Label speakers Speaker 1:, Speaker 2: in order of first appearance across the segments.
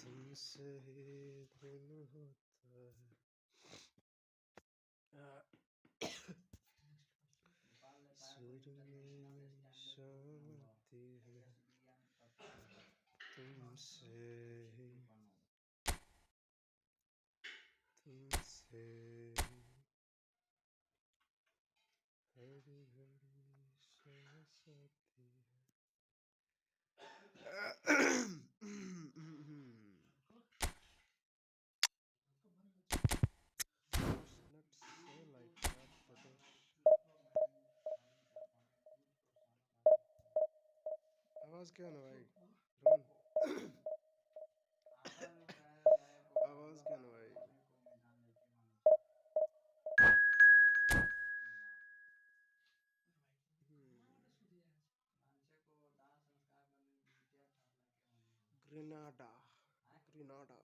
Speaker 1: तुमसे ही दिन होता है सुर में शांति है तुमसे ही हरी हरी सांस आती है Not say like that, Pradesh. आवाज क्या ना भाई रोहन आवाज क्या ना भाई Grenada Grenada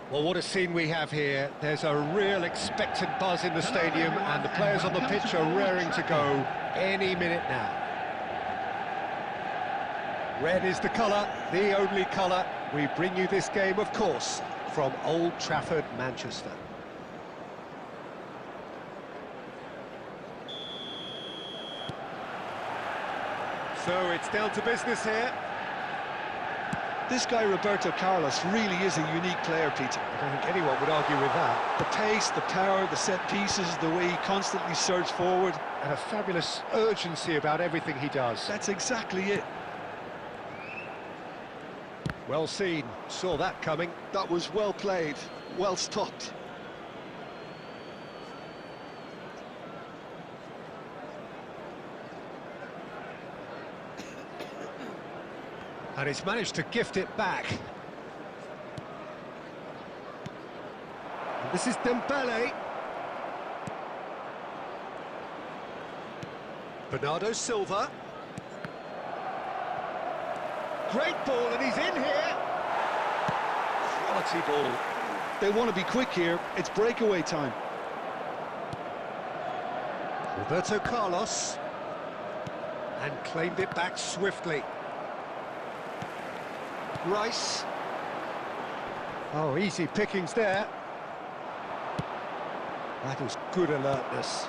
Speaker 2: Well, what a scene we have here. There's a real expectant buzz in the stadium and the players on the pitch are raring to go any minute now. Red is the colour, the only colour. We bring you this game, of course, from Old Trafford, Manchester. So it's down to business here.
Speaker 3: This guy, Roberto Carlos, really is a unique player, Peter.
Speaker 2: I don't think anyone would argue with that.
Speaker 3: The pace, the power, the set pieces, the way he constantly surges forward.
Speaker 2: And a fabulous urgency about everything he does.
Speaker 3: That's exactly it.
Speaker 2: Well seen, saw that coming.
Speaker 3: That was well played, well stopped.
Speaker 2: And he's managed to gift it back. And this is Dembele. Bernardo Silva. Great ball, and he's in here. Quality ball.
Speaker 3: They want to be quick here. It's breakaway time.
Speaker 2: Roberto Carlos. And claimed it back swiftly. Rice. Oh, easy pickings there. That was good alertness.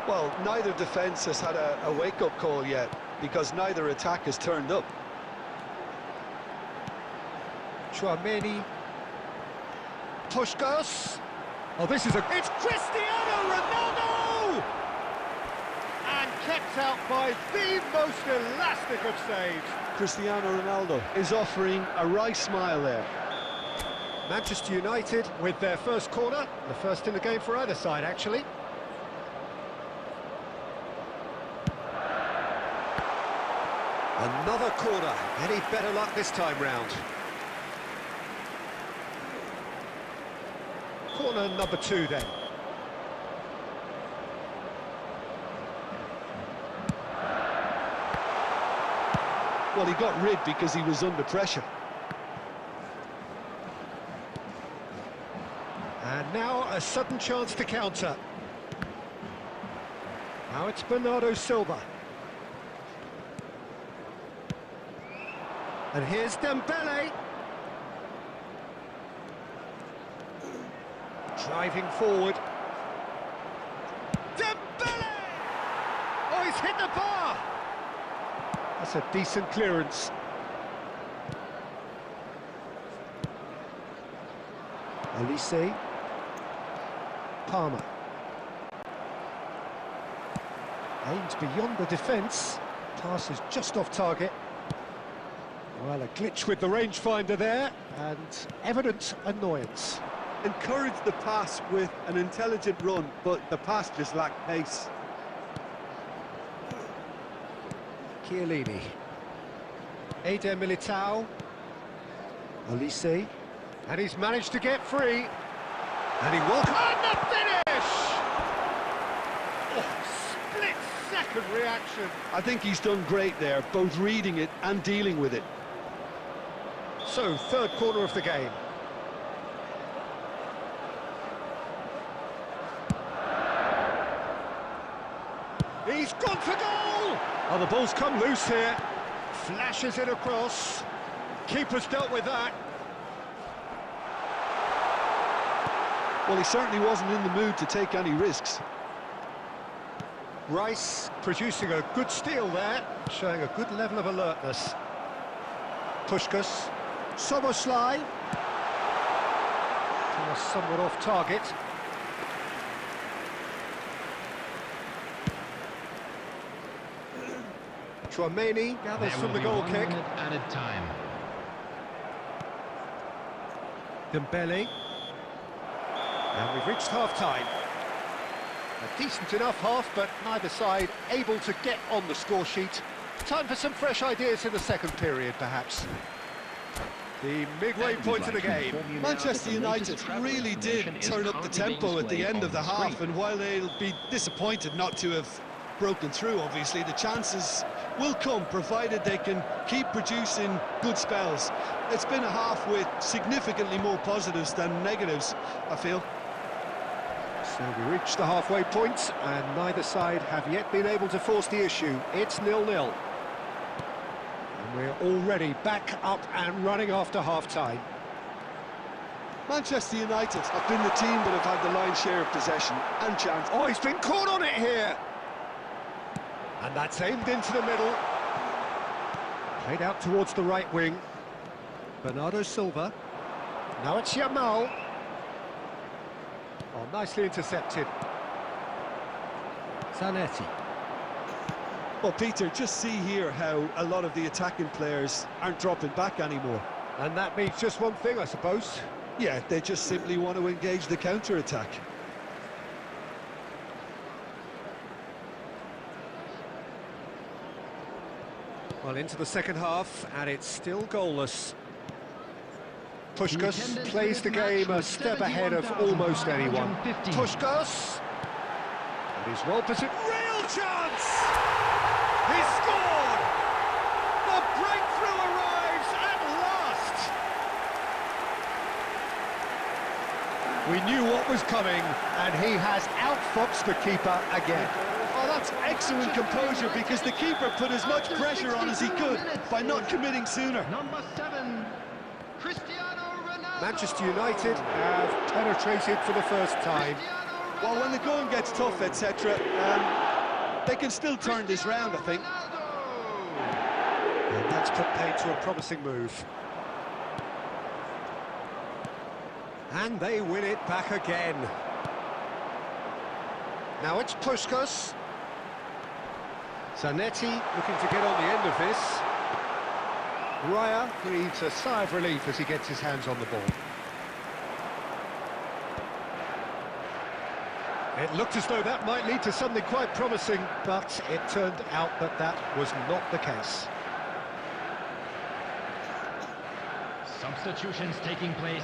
Speaker 3: Well, neither defence has had a wake-up call yet, because neither attack has turned up.
Speaker 2: Chouameni. Puskás. Oh, this is a... It's Cristiano Ronaldo! And kept out by the most elastic of saves.
Speaker 3: Cristiano Ronaldo is offering a wry smile there.
Speaker 2: Manchester United with their first corner, the first in the game for either side, actually. Another corner. Any better luck this time round? Corner number 2 then.
Speaker 3: Well, he got rid because he was under pressure.
Speaker 2: And now a sudden chance to counter. Now it's Bernardo Silva. And here's Dembele. Driving forward. Dembele! Oh, he's hit the bar! That's a decent clearance. Olise. Palmer. Aims beyond the defence. Pass is just off target. Well, a glitch with the rangefinder there, and evident annoyance.
Speaker 3: Encouraged the pass with an intelligent run, but the pass just lacked pace.
Speaker 2: Chiellini. Eder Militao. Olise. And he's managed to get free. And he will... And the finish! Oh, split-second reaction.
Speaker 3: I think he's done great there, both reading it and dealing with it.
Speaker 2: So, third corner of the game. He's gone for goal! Oh, the ball's come loose here. Flashes it across. Keeper's dealt with that.
Speaker 3: Well, he certainly wasn't in the mood to take any risks.
Speaker 2: Rice producing a good steal there, showing a good level of alertness. Puskás. Soboslai. Somewhat off target. Chouameni gathers from the goal kick.
Speaker 4: Added time.
Speaker 2: Dembele. And we've reached half-time. A decent enough half, but neither side able to get on the score sheet. Time for some fresh ideas in the second period, perhaps. The midway point of the game.
Speaker 3: Manchester United really did turn up the tempo at the end of the half, and while they'll be disappointed not to have broken through, obviously, the chances will come, provided they can keep producing good spells. It's been a half with significantly more positives than negatives, I feel.
Speaker 2: So we reached the halfway point, and neither side have yet been able to force the issue. It's 0-0. And we're already back up and running after half-time.
Speaker 3: Manchester United have been the team that have had the lion's share of possession and chance.
Speaker 2: Oh, he's been caught on it here! And that's aimed into the middle. Played out towards the right wing. Bernardo Silva. Now it's Yamal. Oh, nicely intercepted. Zanetti.
Speaker 3: Well, Peter, just see here how a lot of the attacking players aren't dropping back anymore.
Speaker 2: And that means just one thing, I suppose.
Speaker 3: Yeah, they just simply want to engage the counter-attack.
Speaker 2: Well, into the second half, and it's still goalless. Puskás plays the game a step ahead of almost anyone. Puskás! And he's well positioned. Real chance! He scored! The breakthrough arrives at last! We knew what was coming, and he has outfoxed the keeper again.
Speaker 3: Oh, that's excellent composure, because the keeper put as much pressure on as he could by not committing sooner.
Speaker 4: Number 7, Cristiano Ronaldo.
Speaker 2: Manchester United have penetrated for the first time.
Speaker 3: Well, when the going gets tough, etc., they can still turn this round, I think.
Speaker 2: And that's put paid to a promising move. And they win it back again. Now it's Puskás. Zanetti looking to get on the end of this. Raya breathes a sigh of relief as he gets his hands on the ball. It looked as though that might lead to something quite promising, but it turned out that that was not the case.
Speaker 4: Substitutions taking place.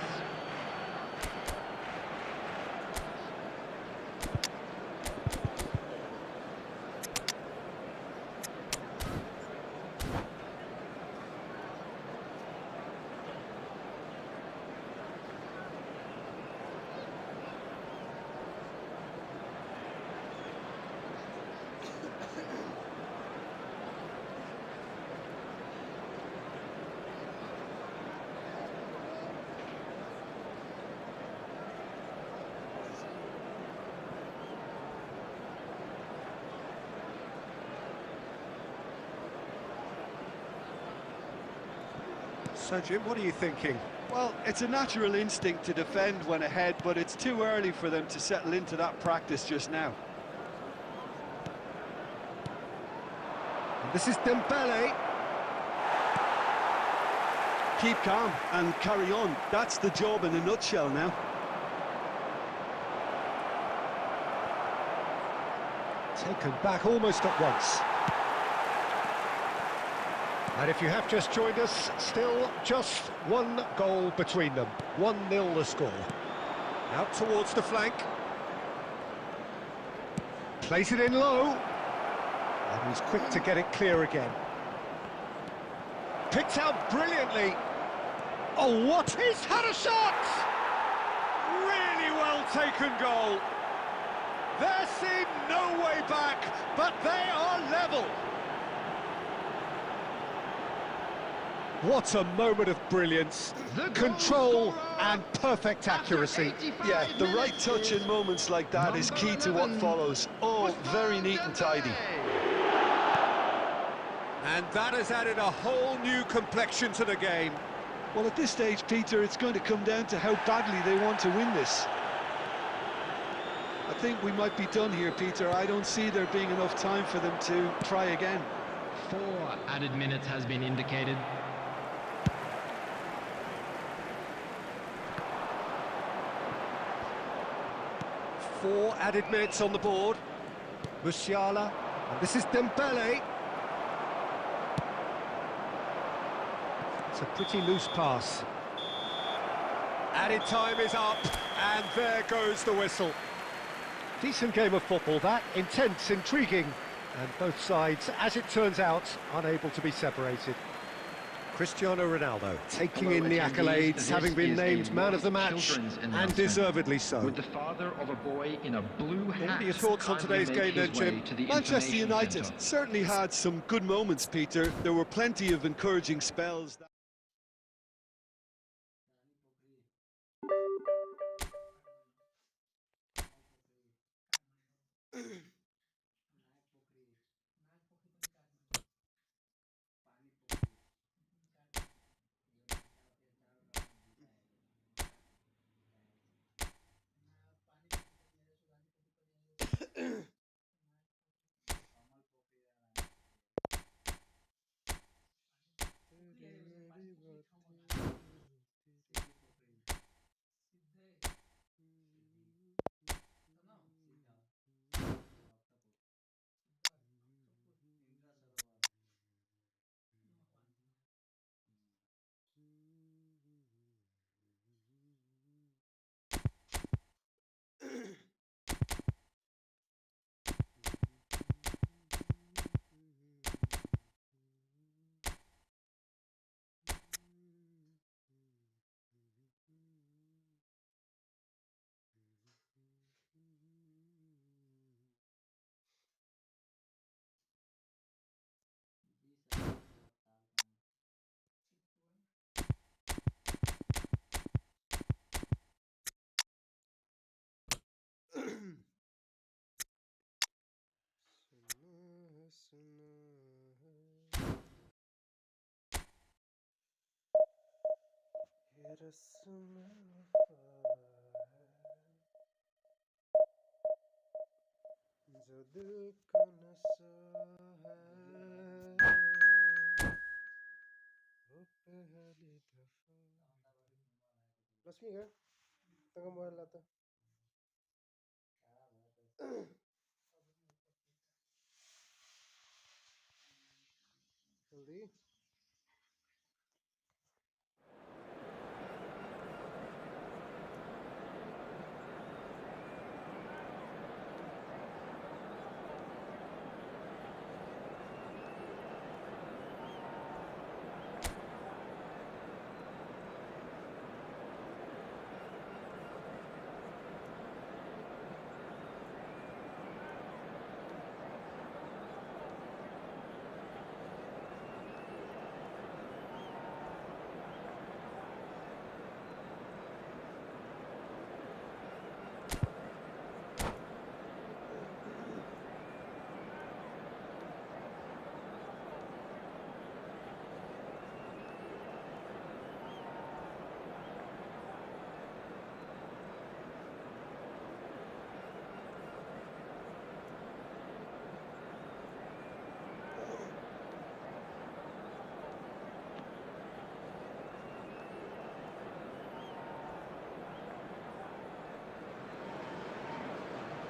Speaker 2: So, Jim, what are you thinking?
Speaker 3: Well, it's a natural instinct to defend when ahead, but it's too early for them to settle into that practice just now.
Speaker 2: And this is Dembele.
Speaker 3: Keep calm and carry on. That's the job in a nutshell now.
Speaker 2: Taken back almost at once. And if you have just joined us, still just one goal between them. 1-0 the score. Out towards the flank. Plays it in low. And he's quick to get it clear again. Picked out brilliantly. Oh, what? He's had a shot! Really well taken goal. There seemed no way back, but they are level. What a moment of brilliance, control and perfect accuracy.
Speaker 3: Yeah, the right touch in moments like that is key to what follows. Oh, very neat and tidy.
Speaker 2: And that has added a whole new complexion to the game.
Speaker 3: Well, at this stage, Peter, it's going to come down to how badly they want to win this. I think we might be done here, Peter. I don't see there being enough time for them to try again.
Speaker 4: 4 added minutes has been indicated.
Speaker 2: Four added minutes on the board. Musiala, and this is Dembele. It's a pretty loose pass. Added time is up, and there goes the whistle. Decent game of football, that. Intense, intriguing, and both sides, as it turns out, unable to be separated. Cristiano Ronaldo taking in the accolades, having been named man of the match, and deservedly so.
Speaker 4: With the father of a boy in a blue hat.
Speaker 2: What are your thoughts on today's game then, Jim?
Speaker 3: Manchester United certainly had some good moments, Peter. There were plenty of encouraging spells.
Speaker 1: दिल का नशा है वो पहली दफा लक्ष्मी का तंग mobile लाता जल्दी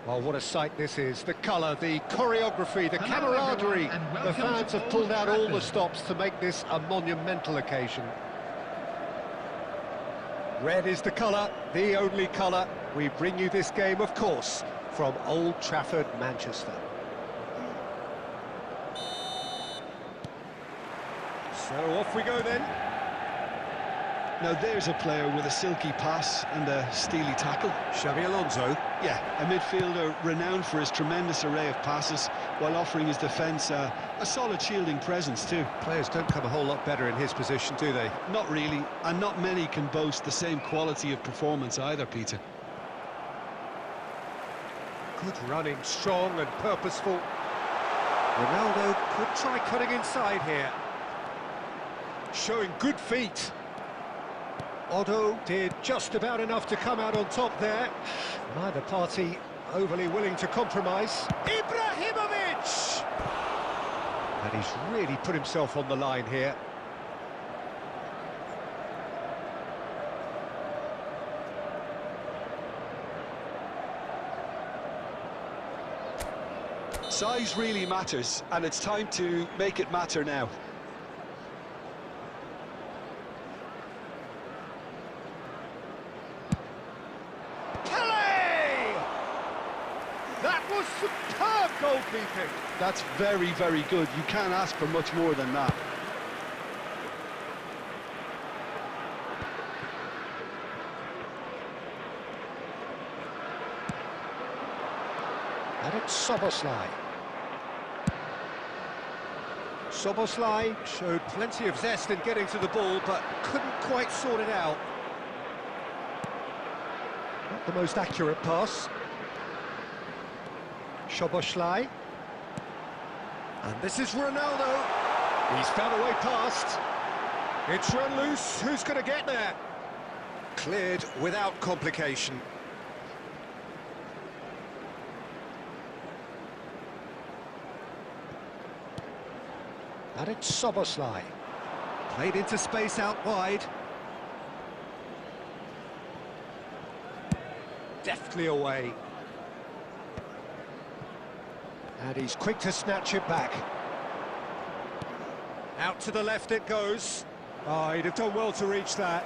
Speaker 2: Well, what a sight this is. The colour, the choreography, the camaraderie. The fans have pulled out all the stops to make this a monumental occasion. Red is the colour, the only colour. We bring you this game, of course, from Old Trafford, Manchester. So off we go then.
Speaker 3: Now there's a player with a silky pass and a steely tackle.
Speaker 2: Xabi Alonso.
Speaker 3: Yeah, a midfielder renowned for his tremendous array of passes while offering his defence a solid shielding presence too.
Speaker 2: Players don't come a whole lot better in his position, do they?
Speaker 3: Not really, and not many can boast the same quality of performance either, Peter.
Speaker 2: Good running, strong and purposeful. Ronaldo could try cutting inside here. Showing good feet. Otto did just about enough to come out on top there. Neither party overly willing to compromise. Ibrahimovic! And he's really put himself on the line here.
Speaker 3: Size really matters, and it's time to make it matter now.
Speaker 2: That was superb goalkeeping.
Speaker 3: That's very, very good. You can't ask for much more than that.
Speaker 2: And it's Szoboszlai. Szoboszlai showed plenty of zest in getting to the ball, but couldn't quite sort it out. Not the most accurate pass. Szoboszlai. And this is Ronaldo. He's found a way past. It's run loose. Who's going to get there? Cleared without complication. And it's Szoboszlai. Played into space out wide. Deftly away. And he's quick to snatch it back. Out to the left it goes. Oh, he'd have done well to reach that.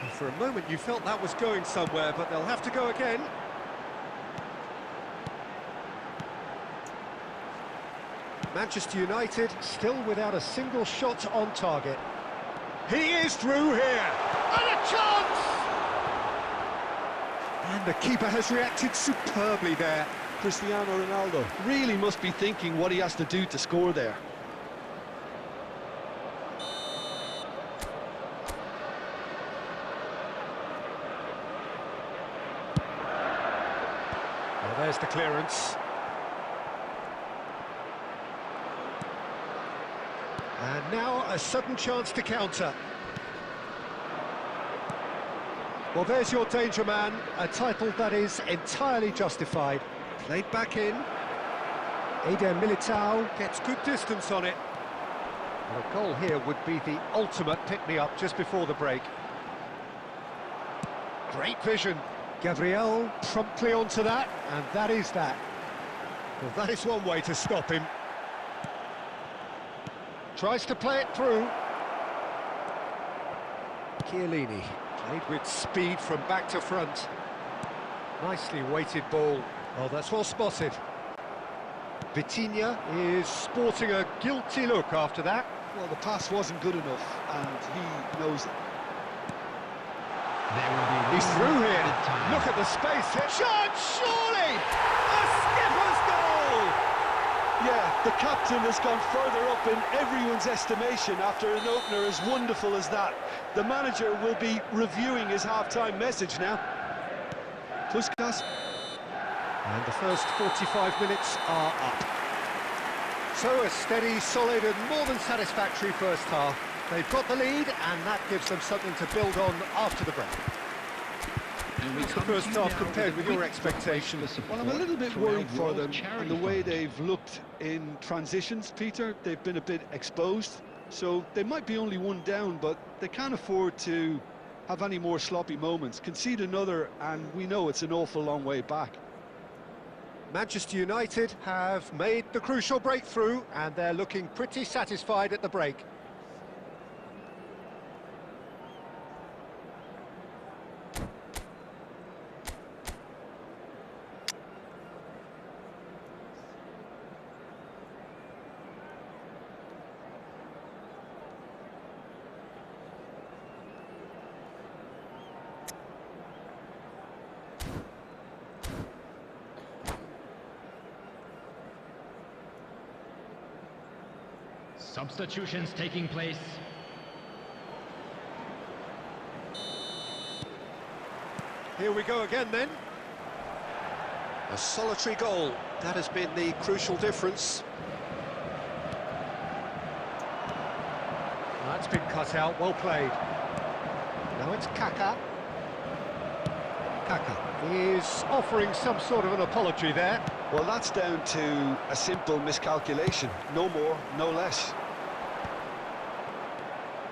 Speaker 2: And for a moment you felt that was going somewhere, but they'll have to go again. Manchester United still without a single shot on target. He is through here. And a chance! And the keeper has reacted superbly there.
Speaker 3: Cristiano Ronaldo really must be thinking what he has to do to score there.
Speaker 2: Well, there's the clearance. And now a sudden chance to counter. Well, there's your danger man, a title that is entirely justified. Played back in. Eder Militao gets good distance on it. Well, a goal here would be the ultimate pick-me-up just before the break. Great vision. Gabriel promptly onto that, and that is that. Well, that is one way to stop him. Tries to play it through. Chiellini played with speed from back to front. Nicely weighted ball. Oh, that's well spotted. Vitinha is sporting a guilty look after that.
Speaker 3: Well, the pass wasn't good enough, and he knows it.
Speaker 2: He's through here. Look at the space here. Shot, surely! A skipper's goal!
Speaker 3: Yeah, the captain has gone further up in everyone's estimation after an opener as wonderful as that. The manager will be reviewing his half-time message now. Puskas.
Speaker 2: And the first 45 minutes are up. So a steady, solid and more than satisfactory first half. They've got the lead and that gives them something to build on after the break. What's the first half compared with your expectations?
Speaker 3: Well, I'm a little bit worried for them and the way they've looked in transitions, Peter. They've been a bit exposed, so they might be only one down, but they can't afford to have any more sloppy moments. Concede another and we know it's an awful long way back.
Speaker 2: Manchester United have made the crucial breakthrough and they're looking pretty satisfied at the break.
Speaker 4: Substitutions taking place.
Speaker 2: Here we go again then. A solitary goal, that has been the crucial difference. That's been cut out, well played. Now it's Kaka. Kaka is offering some sort of an apology there.
Speaker 3: Well, that's down to a simple miscalculation. No more, no less.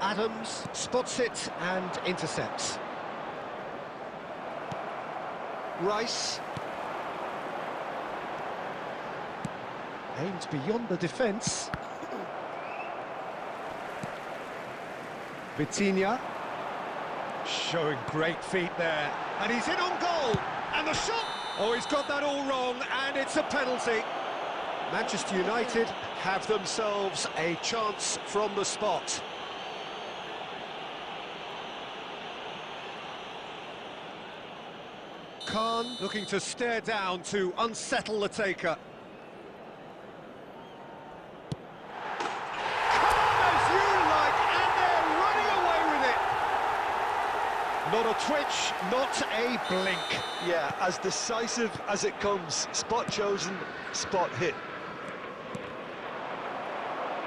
Speaker 2: Adams spots it and intercepts. Rice. Aimed beyond the defence. Vitinha. Showing great feet there. And he's in on goal. And the shot! Oh, he's got that all wrong, and it's a penalty. Manchester United have themselves a chance from the spot. Khan looking to stare down to unsettle the taker. Calm as you like, and they're running away with it. Not a twitch, not a blink.
Speaker 3: Yeah, as decisive as it comes. Spot chosen, spot hit.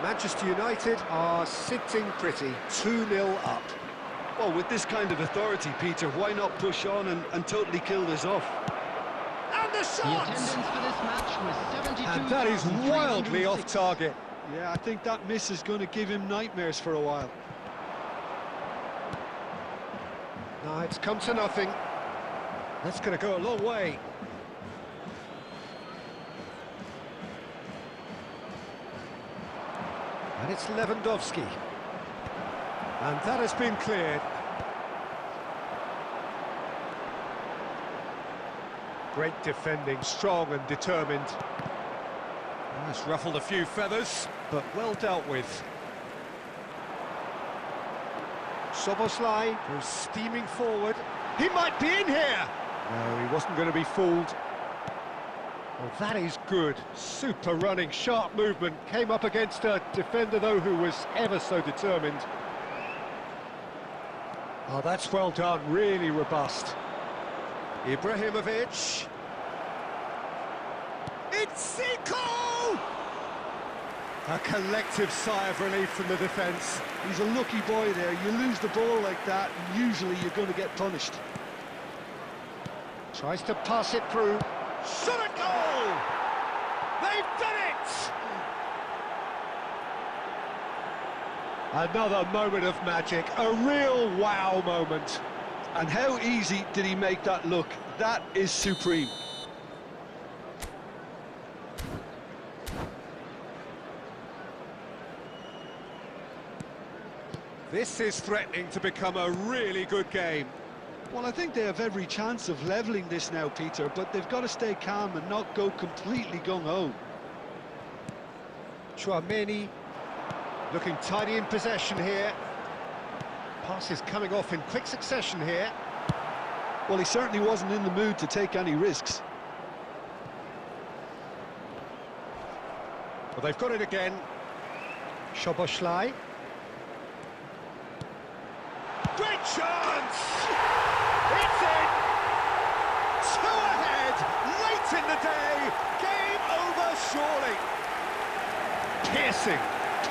Speaker 2: Manchester United are sitting pretty, 2-0 up.
Speaker 3: Well, with this kind of authority, Peter, why not push on and totally kill this off?
Speaker 2: And the
Speaker 4: The
Speaker 2: shot!
Speaker 4: attendance for this match was 72.
Speaker 2: And that is wildly off target.
Speaker 3: Yeah, I think that miss is going to give him nightmares for a while.
Speaker 2: No, it's come to nothing. That's going to go a long way. And it's Lewandowski. And that has been cleared. Great defending, strong and determined. It's ruffled a few feathers, but well dealt with. Soboslai goes steaming forward. He might be in here! No, he wasn't going to be fooled. Well, that is good. Super running, sharp movement. Came up against a defender, though, who was ever so determined. Oh, that's well done. Really robust. Ibrahimovic. It's Zico! A collective sigh of relief from the defence.
Speaker 3: He's a lucky boy there. You lose the ball like that, and usually you're going to get punished.
Speaker 2: Tries to pass it through. Shot a goal! They've done it! Another moment of magic, a real wow moment.
Speaker 3: And how easy did he make that look? That is supreme.
Speaker 2: This is threatening to become a really good game.
Speaker 3: Well, I think they have every chance of levelling this now, Peter, but they've got to stay calm and not go completely gung-ho.
Speaker 2: Chouameni looking tidy in possession here. Passes coming off in quick succession here.
Speaker 3: Well, he certainly wasn't in the mood to take any risks.
Speaker 2: Well, they've got it again. Szoboszlai. Great chance! It's in! 2 ahead, late in the day, game over surely.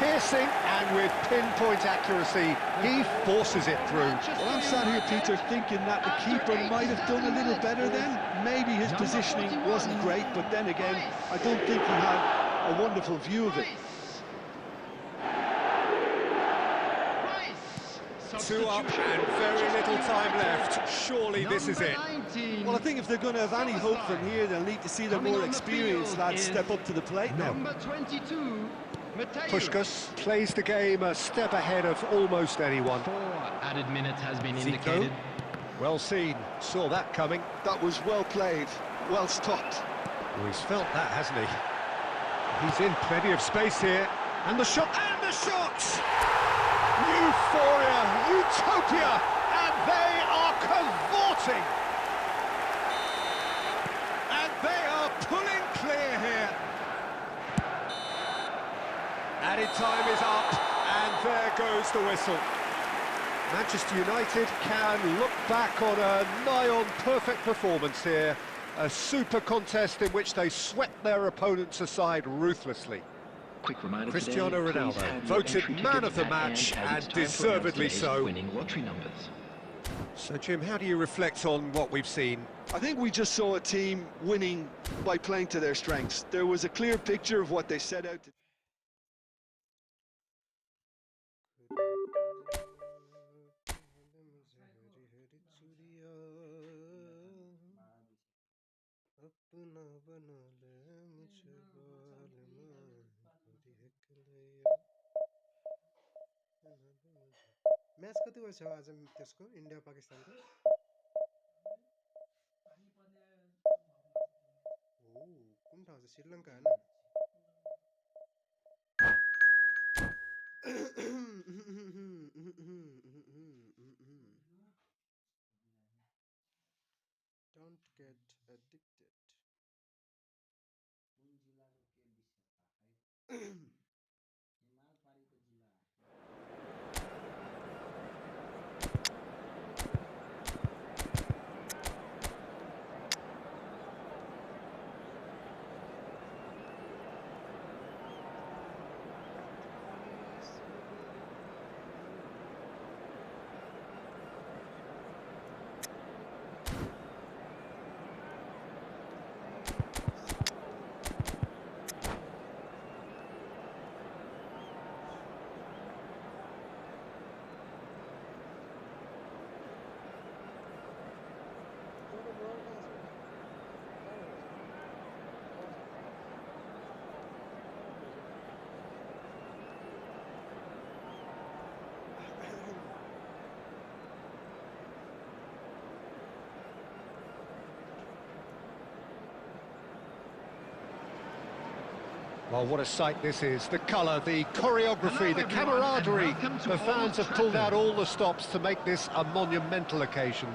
Speaker 2: Piercing, and with pinpoint accuracy, he forces it through.
Speaker 3: Well, I'm sat here, Peter, thinking that the keeper might have done a little better then. Maybe his positioning wasn't great, but then again, I don't think he had a wonderful view of it.
Speaker 2: 2 up and very little time left. Surely this is it.
Speaker 3: Well, I think if they're going to have any hope from here, they'll need to see the more experienced lads step up to the plate now.
Speaker 4: Number 22,
Speaker 2: Puskás plays the game a step ahead of almost anyone.
Speaker 4: 4 added minutes has been indicated.
Speaker 2: Well seen, saw that coming.
Speaker 3: That was well played, well stopped.
Speaker 2: Well, he's felt that, hasn't he? He's in plenty of space here. And the shot, Euphoria, utopia, and they are cavorting. And they are pulling clear here. Added time is up, and there goes the whistle. Manchester United can look back on a nigh-on perfect performance here. A super contest in which they swept their opponents aside ruthlessly.
Speaker 5: Quick reminder
Speaker 2: Cristiano
Speaker 5: today,
Speaker 2: Ronaldo, voted man of the match, and deservedly so.
Speaker 5: Winning lottery numbers.
Speaker 2: So, Jim, how do you reflect on what we've seen?
Speaker 3: I think we just saw a team winning by playing to their strengths. There was a clear picture of what they set out to.
Speaker 1: Match कति वर्ष हो आज त्यसको India पाकिस्तानको ओ कुन ठाउँ छ श्रीलङ्का हैन Don't get addicted.
Speaker 2: Well, what a sight this is. The colour, the choreography, the camaraderie. The fans have pulled out all the stops to make this a monumental occasion.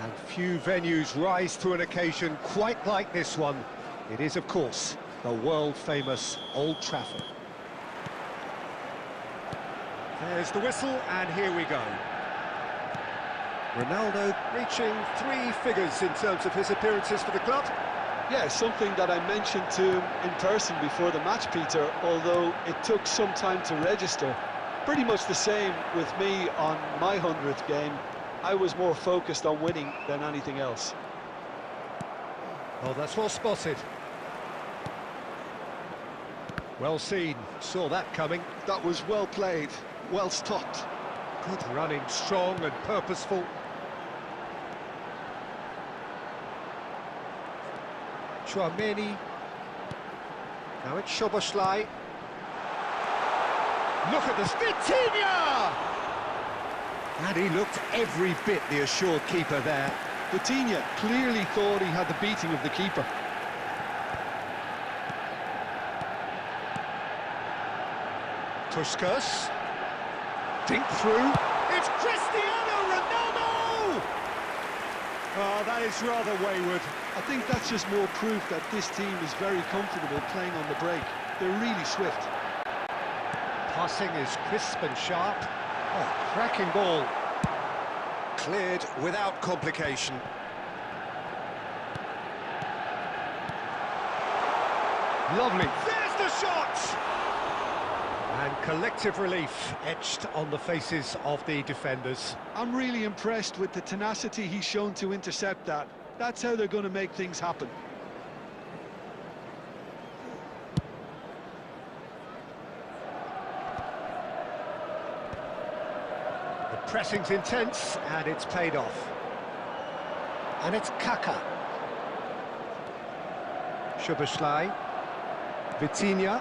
Speaker 2: And few venues rise to an occasion quite like this one. It is, of course, the world-famous Old Trafford. There's the whistle, and here we go. Ronaldo reaching 3 figures in terms of his appearances for the club.
Speaker 3: Yeah, something that I mentioned to him in person before the match, Peter, although it took some time to register. Pretty much the same with me on my 100th game. I was more focused on winning than anything else.
Speaker 2: Oh, that's well spotted. Well seen, saw that coming.
Speaker 3: That was well played, well stopped.
Speaker 2: Good running, strong and purposeful. Chouameni. Now it's Szoboszlai. Look at this, Vitinha! And he looked every bit the assured keeper there.
Speaker 3: Vitinha clearly thought he had the beating of the keeper.
Speaker 2: Puskas. Dink through. It's Cristiano Ronaldo! Oh, that is rather wayward.
Speaker 3: I think that's just more proof that this team is very comfortable playing on the break. They're really swift.
Speaker 2: Passing is crisp and sharp. Oh, cracking ball. Cleared without complication. Lovely. There's the shot! And collective relief etched on the faces of the defenders.
Speaker 3: I'm really impressed with the tenacity he's shown to intercept that. That's how they're going to make things happen.
Speaker 2: The pressing's intense, and it's paid off. And it's Kaka. Szoboszlai. Vitinha.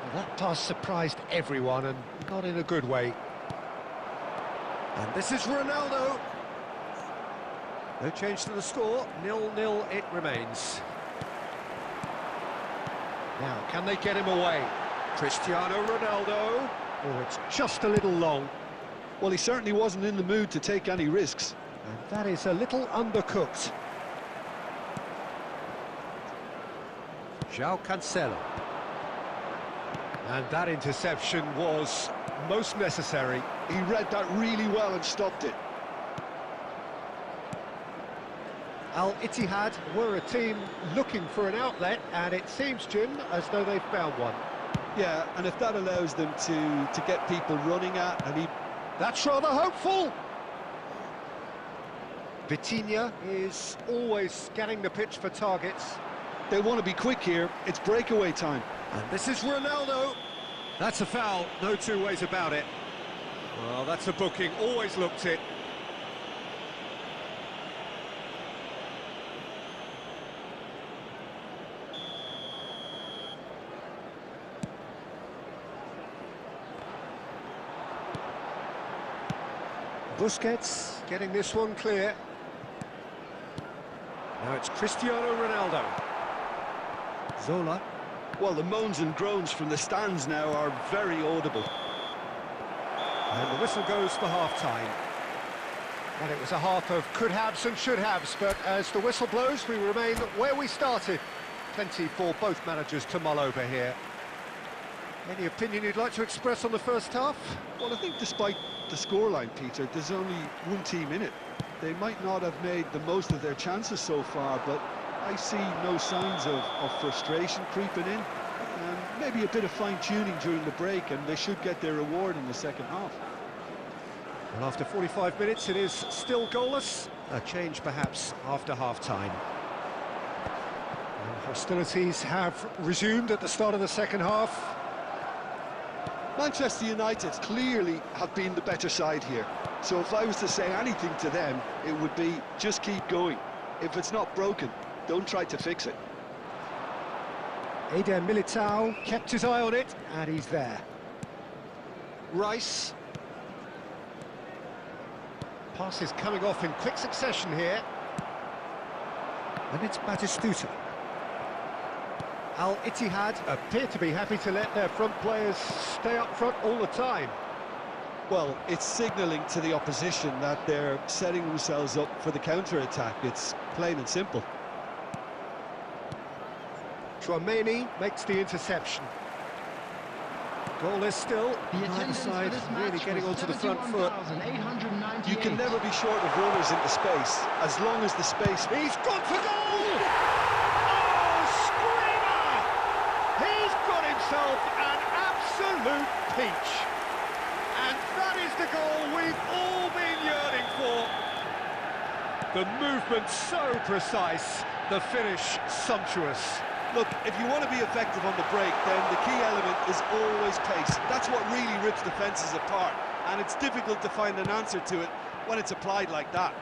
Speaker 2: Well, that pass surprised everyone, and not in a good way. And this is Ronaldo. No change to the score, 0-0 it remains. Now, can they get him away? Cristiano Ronaldo. Oh, it's just a little long.
Speaker 3: Well, he certainly wasn't in the mood to take any risks.
Speaker 2: And that is a little undercooked. João Cancelo. And that interception was most necessary.
Speaker 3: He read that really well and stopped it.
Speaker 2: Al-Ittihad were a team looking for an outlet, and it seems, Jim, as though they've found one.
Speaker 3: Yeah, and if that allows them to get people running at, and
Speaker 2: That's rather hopeful. Vitinha is always scanning the pitch for targets.
Speaker 3: they want to be quick here, it's breakaway time.
Speaker 2: And this is Ronaldo. That's a foul, no two ways about it. Well, that's a booking, always looked it. Busquets getting this one clear. Now it's Cristiano Ronaldo. Zola.
Speaker 3: Well, the moans and groans from the stands now are very audible.
Speaker 2: And the whistle goes for half-time. And it was a half of could-haves and should-haves, but as the whistle blows, we remain where we started. Plenty for both managers to mull over here. Any opinion you'd like to express on the first half?
Speaker 3: Well, I think despite the scoreline, Peter, there's only one team in it. They might not have made the most of their chances so far, but I see no signs of frustration creeping in. Maybe a bit of fine-tuning during the break, and they should get their reward in the second half.
Speaker 2: Well, after 45 minutes, it is still goalless. A change, perhaps, after half-time. Hostilities have resumed at the start of the second half.
Speaker 3: Manchester United clearly have been the better side here. So if I was to say anything to them, it would be just keep going. If it's not broken, don't try to fix it.
Speaker 2: Eder Militao kept his eye on it, and he's there. Rice. Passes coming off in quick succession here. And it's Batistuta. Al-Ittihad appear to be happy to let their front players stay up front all the time.
Speaker 3: Well, it's signalling to the opposition that they're setting themselves up for the counter-attack. It's plain and simple.
Speaker 2: Chouameni makes the interception. Goalless still. Neither side really getting onto the front foot.
Speaker 3: You can never be short of runners into space, as long as the space...
Speaker 2: He's gone for goal! Oh, screamer! He's got himself an absolute peach. And that is the goal we've all been yearning for. The movement so precise, the finish sumptuous.
Speaker 3: Look, if you want to be effective on the break, then the key element is always pace. That's what really rips defences apart, and it's difficult to find an answer to it when it's applied like that.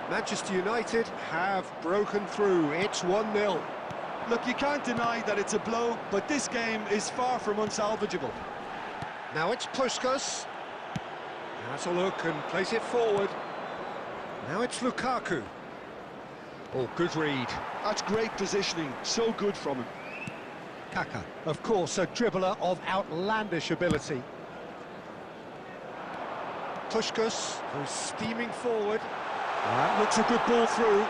Speaker 2: Manchester United have broken through. It's 1-0.
Speaker 3: Look, you can't deny that it's a blow, but this game is far from unsalvageable.
Speaker 2: Now it's Puskas. Has a look and plays it forward. Now it's Lukaku. Oh, good read.
Speaker 3: That's great positioning, so good from him.
Speaker 2: Kaka, of course, a dribbler of outlandish ability. Puskas, who's steaming forward. That looks a good ball through.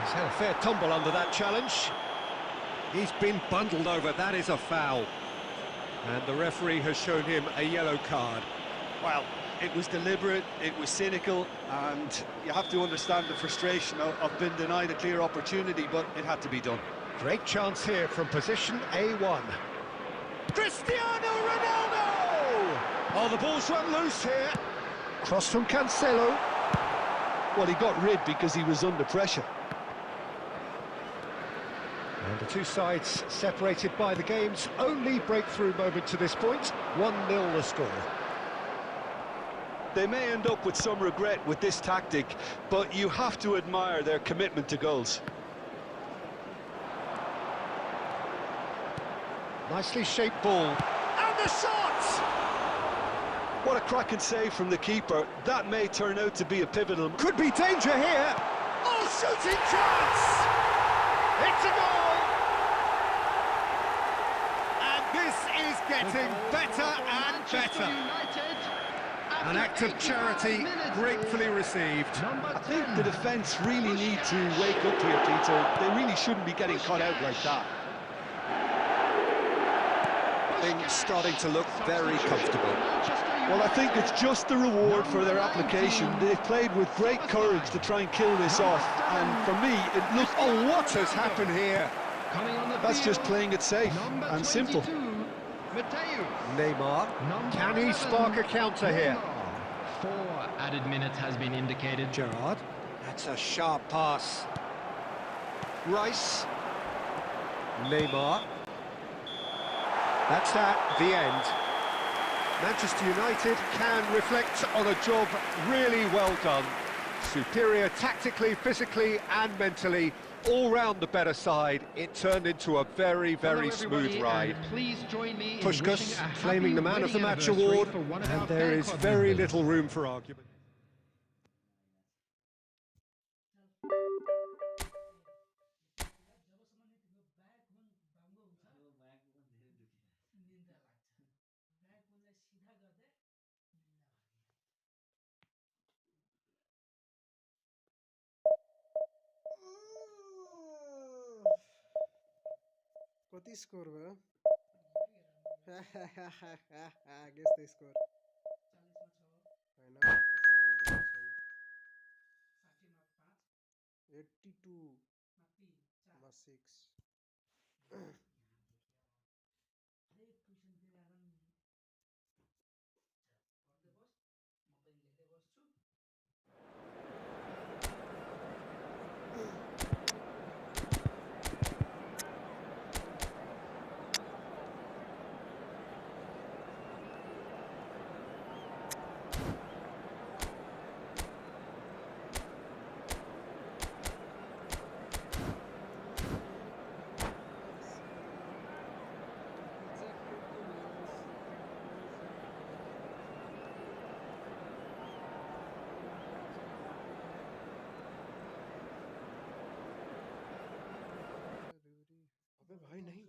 Speaker 2: He's had a fair tumble under that challenge. He's been bundled over, that is a foul. And the referee has shown him a yellow card.
Speaker 3: Well, it was deliberate, it was cynical, and you have to understand the frustration of being denied a clear opportunity, but it had to be done.
Speaker 2: Great chance here from position A1. Cristiano Ronaldo! Oh, the ball's run loose here. Cross from Cancelo.
Speaker 3: Well, he got rid because he was under pressure.
Speaker 2: And the two sides separated by the game's only breakthrough moment to this point. 1-0 the score.
Speaker 3: They may end up with some regret with this tactic, but you have to admire their commitment to goals.
Speaker 2: Nicely shaped ball. And the shot!
Speaker 3: What a cracking save from the keeper. That may turn out to be a pivotal...
Speaker 2: Could be danger here. Oh, shooting chance! It's a goal! And this is getting better and better. An act of charity gratefully received.
Speaker 3: I think the defence really need to wake up here, Peter. They really shouldn't be getting caught out like that.
Speaker 2: Things starting to look very comfortable.
Speaker 3: Well, I think it's just the reward for their application. They've played with great courage to try and kill this off, and for me, it looks...
Speaker 2: Oh, what has happened here?
Speaker 3: That's just playing it safe and simple.
Speaker 2: Neymar, can he spark a counter here?
Speaker 4: 4 added minutes has been indicated.
Speaker 2: Gerrard, that's a sharp pass. Rice. Neymar. That's the end. Manchester United can reflect on a job really well done. Superior tactically, physically and mentally, all round the better side. It turned into a very, very smooth ride. Puskas claiming the Man of the Match award, and there is very little room for argument.
Speaker 1: कति score भयो guess the score हैन त्यस्तो पनि guess छैन 82 मा 6 अबे भाई नहीं